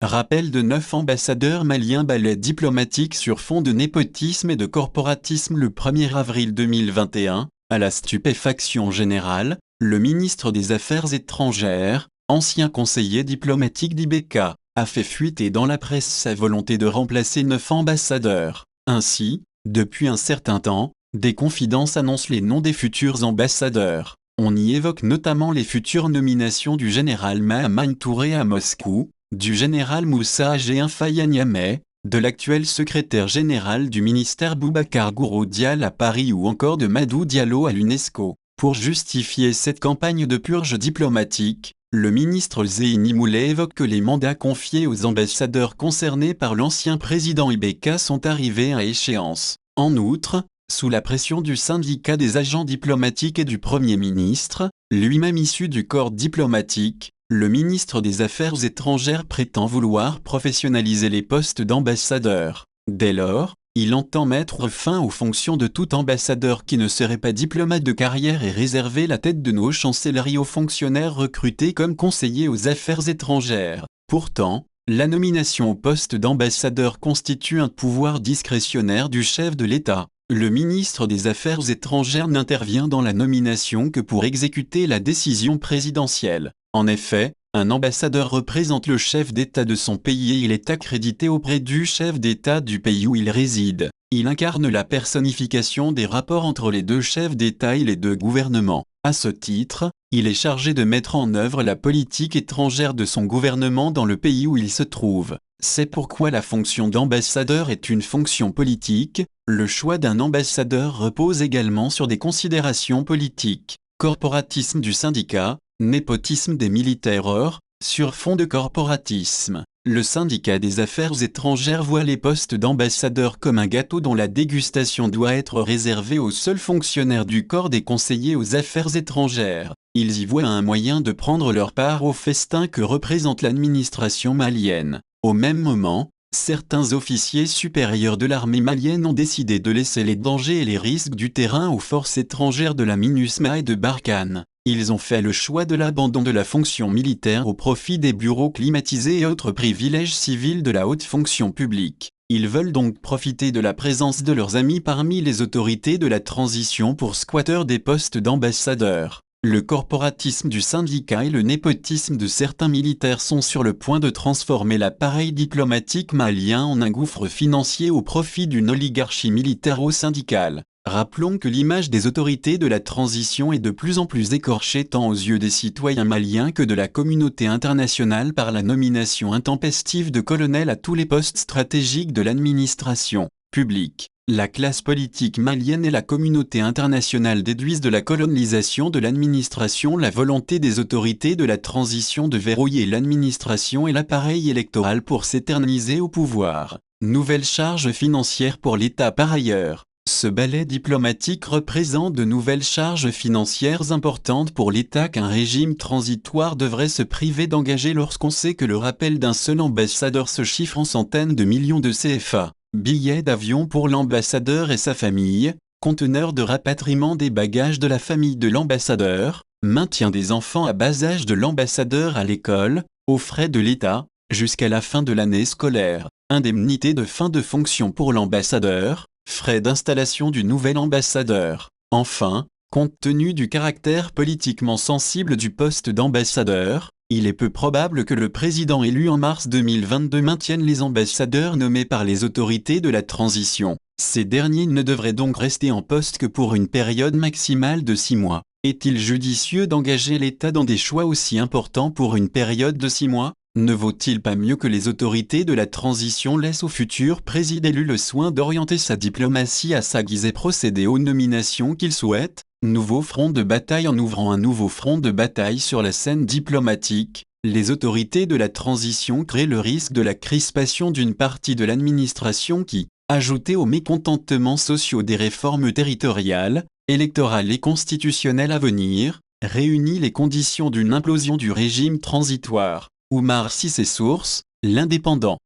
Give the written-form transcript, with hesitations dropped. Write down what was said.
Rappel de 9 ambassadeurs maliens. Balai diplomatique sur fond de népotisme et de corporatisme. Le 1er avril 2021, à la stupéfaction générale, le ministre des Affaires étrangères, ancien conseiller diplomatique d'Ibeka, a fait fuiter dans la presse sa volonté de remplacer 9 ambassadeurs. Ainsi, depuis un certain temps, des confidences annoncent les noms des futurs ambassadeurs. On y évoque notamment les futures nominations du général Mahaman Touré à Moscou, du général Moussa Agéin Faye à Niamey, de l'actuel secrétaire général du ministère Boubacar Gourou Dial à Paris ou encore de Madou Diallo à l'UNESCO. Pour justifier cette campagne de purge diplomatique, le ministre Zéini Moulay évoque que les mandats confiés aux ambassadeurs concernés par l'ancien président Ibeka sont arrivés à échéance. En outre, sous la pression du syndicat des agents diplomatiques et du Premier ministre, lui-même issu du corps diplomatique, le ministre des Affaires étrangères prétend vouloir professionnaliser les postes d'ambassadeurs. Dès lors, il entend mettre fin aux fonctions de tout ambassadeur qui ne serait pas diplomate de carrière et réserver la tête de nos chancelleries aux fonctionnaires recrutés comme conseillers aux affaires étrangères. Pourtant, la nomination au poste d'ambassadeur constitue un pouvoir discrétionnaire du chef de l'État. Le ministre des Affaires étrangères n'intervient dans la nomination que pour exécuter la décision présidentielle. En effet, un ambassadeur représente le chef d'État de son pays et il est accrédité auprès du chef d'État du pays où il réside. Il incarne la personnification des rapports entre les deux chefs d'État et les deux gouvernements. À ce titre, il est chargé de mettre en œuvre la politique étrangère de son gouvernement dans le pays où il se trouve. C'est pourquoi la fonction d'ambassadeur est une fonction politique. Le choix d'un ambassadeur repose également sur des considérations politiques. Corporatisme du syndicat, népotisme des militaires, sur fond de corporatisme. Le syndicat des affaires étrangères voit les postes d'ambassadeurs comme un gâteau dont la dégustation doit être réservée aux seuls fonctionnaires du corps des conseillers aux affaires étrangères. Ils y voient un moyen de prendre leur part au festin que représente l'administration malienne. Au même moment, certains officiers supérieurs de l'armée malienne ont décidé de laisser les dangers et les risques du terrain aux forces étrangères de la MINUSMA et de Barkhane. Ils ont fait le choix de l'abandon de la fonction militaire au profit des bureaux climatisés et autres privilèges civils de la haute fonction publique. Ils veulent donc profiter de la présence de leurs amis parmi les autorités de la transition pour squatter des postes d'ambassadeurs. Le corporatisme du syndicat et le népotisme de certains militaires sont sur le point de transformer l'appareil diplomatique malien en un gouffre financier au profit d'une oligarchie militaro-syndicale. Rappelons que l'image des autorités de la transition est de plus en plus écorchée tant aux yeux des citoyens maliens que de la communauté internationale par la nomination intempestive de colonels à tous les postes stratégiques de l'administration publique. La classe politique malienne et la communauté internationale déduisent de la colonisation de l'administration la volonté des autorités de la transition de verrouiller l'administration et l'appareil électoral pour s'éterniser au pouvoir. Nouvelle charge financière pour l'État par ailleurs. Ce balai diplomatique représente de nouvelles charges financières importantes pour l'État qu'un régime transitoire devrait se priver d'engager lorsqu'on sait que le rappel d'un seul ambassadeur se chiffre en centaines de millions de CFA. Billets d'avion pour l'ambassadeur et sa famille, conteneur de rapatriement des bagages de la famille de l'ambassadeur, maintien des enfants à bas âge de l'ambassadeur à l'école, aux frais de l'État, jusqu'à la fin de l'année scolaire, indemnité de fin de fonction pour l'ambassadeur, frais d'installation du nouvel ambassadeur. Enfin, compte tenu du caractère politiquement sensible du poste d'ambassadeur, il est peu probable que le président élu en mars 2022 maintienne les ambassadeurs nommés par les autorités de la transition. Ces derniers ne devraient donc rester en poste que pour une période maximale de 6 mois. Est-il judicieux d'engager l'État dans des choix aussi importants pour une période de 6 mois ? Ne vaut-il pas mieux que les autorités de la transition laissent au futur président élu le soin d'orienter sa diplomatie à sa guise et procéder aux nominations qu'il souhaite ? Nouveau front de bataille. En ouvrant un nouveau front de bataille sur la scène diplomatique, les autorités de la transition créent le risque de la crispation d'une partie de l'administration qui, ajouté aux mécontentements sociaux des réformes territoriales, électorales et constitutionnelles à venir, réunit les conditions d'une implosion du régime transitoire. Oumar Sissé source, l'Indépendant.